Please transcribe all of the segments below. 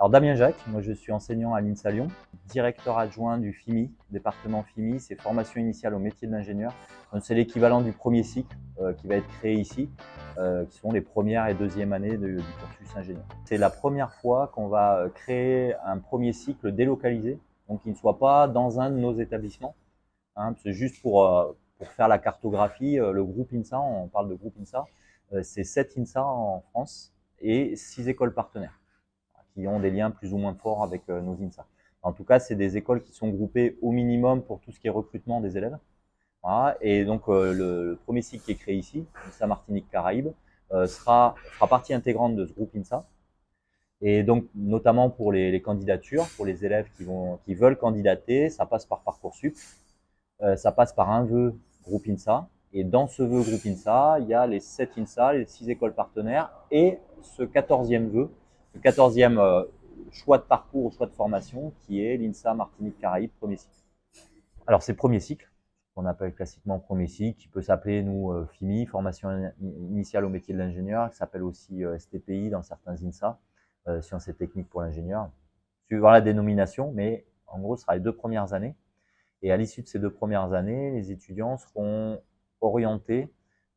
Alors Damien Jacques, moi je suis enseignant à l'INSA Lyon, directeur adjoint du FIMI, département FIMI, c'est formation initiale au métier de l'ingénieur. C'est l'équivalent du premier cycle qui va être créé ici, qui sont les premières et deuxième années du cursus ingénieur. C'est la première fois qu'on va créer un premier cycle délocalisé, donc qui ne soit pas dans un de nos établissements. C'est juste pour faire la cartographie, le groupe INSA, on parle de groupe INSA, c'est 7 INSA en France et 6 écoles partenaires qui ont des liens plus ou moins forts avec nos INSA. En tout cas, c'est des écoles qui sont groupées au minimum pour tout ce qui est recrutement des élèves. Voilà. Et donc, le premier cycle qui est créé ici, INSA Martinique Caraïbes, fera partie intégrante de ce groupe INSA. Et donc, notamment pour les candidatures, pour les élèves qui veulent candidater, ça passe par Parcoursup, ça passe par un vœu groupe INSA. Et dans ce vœu groupe INSA, il y a les 7 INSA, les 6 écoles partenaires et ce 14e vœu, le 14e choix de parcours ou choix de formation qui est l'INSA Martinique Caraïbes premier cycle. Alors c'est premier cycle, qu'on appelle classiquement premier cycle, qui peut s'appeler nous FIMI, formation initiale au métier de l'ingénieur, qui s'appelle aussi STPI dans certains INSA, sciences et techniques pour l'ingénieur. Suivant la dénomination, mais en gros ce sera les 2 premières années. Et à l'issue de ces 2 premières années, les étudiants seront orientés,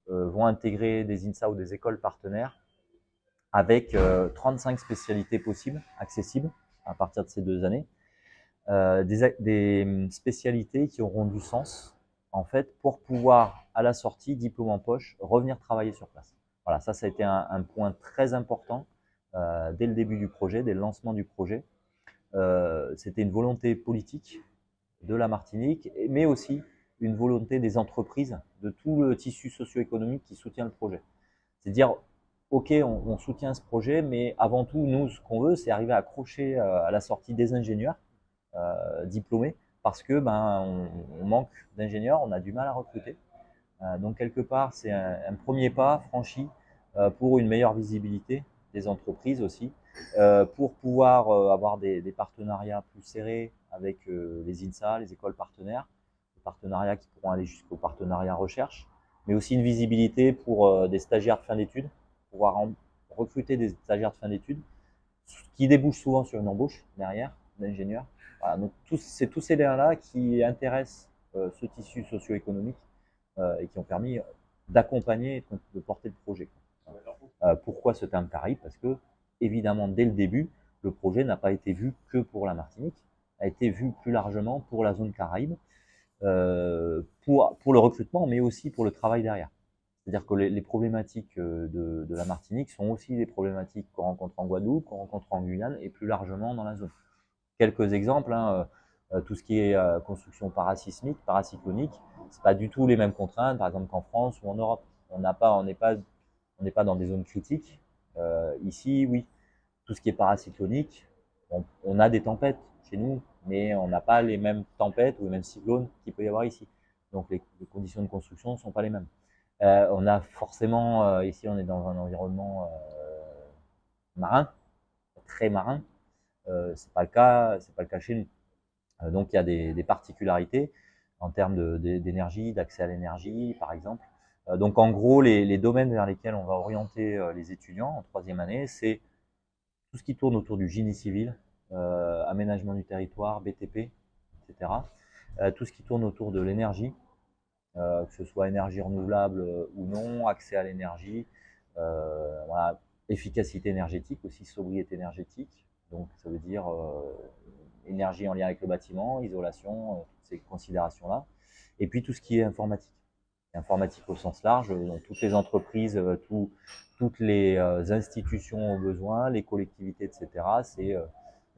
vont intégrer des INSA ou des écoles partenaires avec 35 spécialités possibles, accessibles à partir de ces 2 années. Des spécialités qui auront du sens en fait pour pouvoir à la sortie, diplôme en poche, revenir travailler sur place. Voilà, ça a été un point très important dès le début du projet, dès le lancement du projet. C'était une volonté politique de la Martinique, mais aussi une volonté des entreprises, de tout le tissu socio-économique qui soutient le projet. C'est dire, ok, on soutient ce projet, mais avant tout, nous, ce qu'on veut, c'est arriver à accrocher à la sortie des ingénieurs diplômés, parce que on manque d'ingénieurs, on a du mal à recruter. Donc quelque part, c'est un premier pas franchi pour une meilleure visibilité des entreprises aussi, pour pouvoir avoir des partenariats plus serrés avec les INSA, les écoles partenaires, des partenariats qui pourront aller jusqu'au partenariat recherche, mais aussi une visibilité pour des stagiaires de fin d'études, pouvoir recruter des stagiaires de fin d'études, qui débouchent souvent sur une embauche derrière d'ingénieurs. Voilà, donc c'est tous ces liens-là qui intéressent ce tissu socio-économique et qui ont permis d'accompagner et de porter le projet. Pourquoi ce terme Caraïbes? Parce que, évidemment, dès le début, le projet n'a pas été vu que pour la Martinique, a été vu plus largement pour la zone Caraïbes, pour le recrutement, mais aussi pour le travail derrière. C'est-à-dire que les problématiques de la Martinique sont aussi des problématiques qu'on rencontre en Guadeloupe, qu'on rencontre en Guyane et plus largement dans la zone. Quelques exemples, tout ce qui est construction parasismique, paracyclonique, c'est pas du tout les mêmes contraintes, par exemple qu'en France ou en Europe. On n'est pas dans des zones critiques. Ici, oui, tout ce qui est paracyclonique, on a des tempêtes chez nous, mais on n'a pas les mêmes tempêtes ou les mêmes cyclones qu'il peut y avoir ici. Donc les conditions de construction ne sont pas les mêmes. On a forcément, ici on est dans un environnement marin, très marin. C'est pas le cas chez nous. Donc il y a des particularités en termes d'énergie, d'accès à l'énergie, par exemple. Donc en gros, les domaines vers lesquels on va orienter les étudiants en troisième année, c'est tout ce qui tourne autour du génie civil, aménagement du territoire, BTP, etc. Tout ce qui tourne autour de l'énergie, que ce soit énergie renouvelable ou non, accès à l'énergie, voilà, efficacité énergétique aussi, sobriété énergétique. Donc ça veut dire énergie en lien avec le bâtiment, isolation, toutes ces considérations-là. Et puis tout ce qui est informatique. Informatique au sens large, donc toutes les entreprises, toutes les institutions au besoin, les collectivités, etc. C'est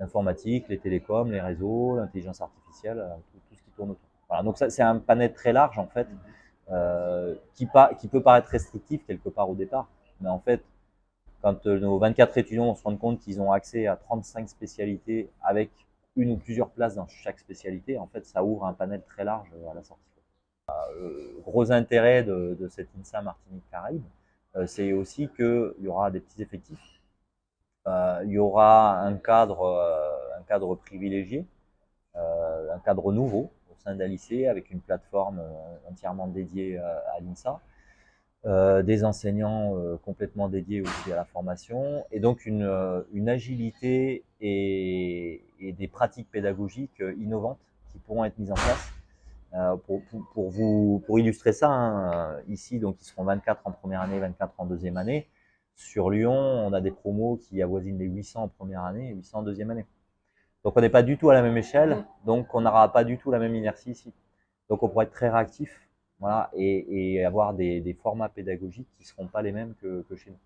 l'informatique, les télécoms, les réseaux, l'intelligence artificielle, tout ce qui tourne autour. Voilà, donc ça, c'est un panel très large en fait, qui peut paraître restrictif quelque part au départ, mais en fait, quand nos 24 étudiants vont se rendre compte qu'ils ont accès à 35 spécialités avec une ou plusieurs places dans chaque spécialité, en fait, ça ouvre un panel très large à la sortie. Gros intérêt de cette INSA Martinique Caraïbes, c'est aussi qu'il y aura des petits effectifs, il y aura un cadre privilégié, un cadre nouveau au sein d'Alicé avec une plateforme entièrement dédiée à l'INSA. des enseignants complètement dédiés aussi à la formation, et donc une agilité et des pratiques pédagogiques innovantes qui pourront être mises en place. Pour illustrer ça, hein, ici, donc ils seront 24 en première année, 24 en deuxième année. Sur Lyon, on a des promos qui avoisinent les 800 en première année et 800 en deuxième année. Donc on n'est pas du tout à la même échelle, donc on n'aura pas du tout la même inertie ici. Donc on pourra être très réactif, voilà, et avoir des formats pédagogiques qui ne seront pas les mêmes que chez nous.